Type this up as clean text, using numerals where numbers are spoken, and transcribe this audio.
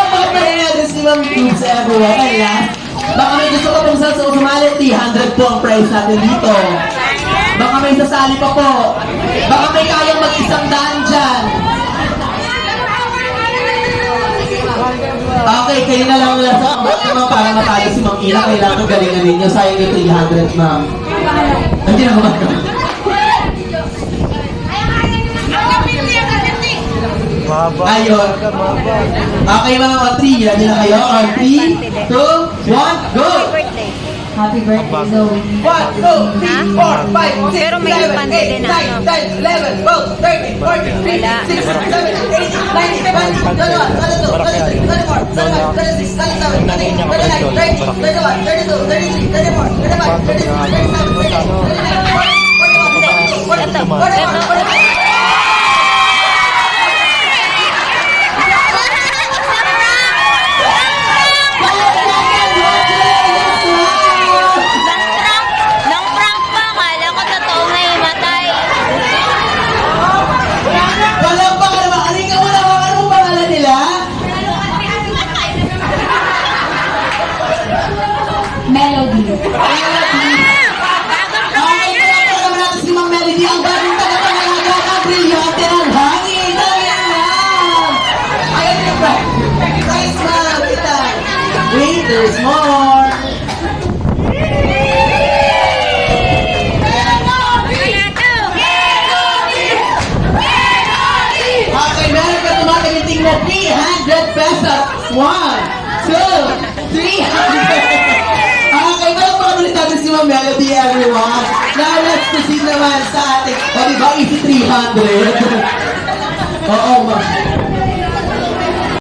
Papapaya din si Ma'am Cubes everyone. And last, baka may gusto ko pong sumali, 300 po ang price natin dito. Baka may sasali pa po. Baka may kayang mag-100 dyan. Okay, kayo na lang ulit sa ma'am para matalo si Ma'am Ina. Kailangan galingan ninyo. Sayang yung 300, ma'am. Hindi na gumagawa. Ayun. Okay mga Otri, ready na kayo? On 3, 2, 1, go! Birthday. Happy birthday, Zoe. 1, 2, 3, 4, 5, 6, Pero may 7, pandi din 8, na, 9, 10, 11, 12, 13, 14, 15, 16, 17, 18, 19, 20, 21, 22, 23, 24, 25, 26, 27, 28, 29, 30, 31, 32, 33, 34, 35, 36, 37, 38, 39, 40, 41, 42, 43, 44, 45. Nang prank pa, kala ko totoo may matay. Walang baka naman. Alika mo na, ano pangalan nila? Melody. Okay, kaya pa naman natin si Ma'am Melody. Ang bagong tagapangalaga ka, brilyante ng hangin. Dali lang. Ayun yung price, ma'am. Kita. Wait, there's more. Okay, meron ka tumataginting na 300 pesos. 1, 2, 300. Okay, meron pa ulit natin si Ma'am Melody, everyone. Now, let's proceed naman sa ating, o diba, easy 300. Oo, ma'am.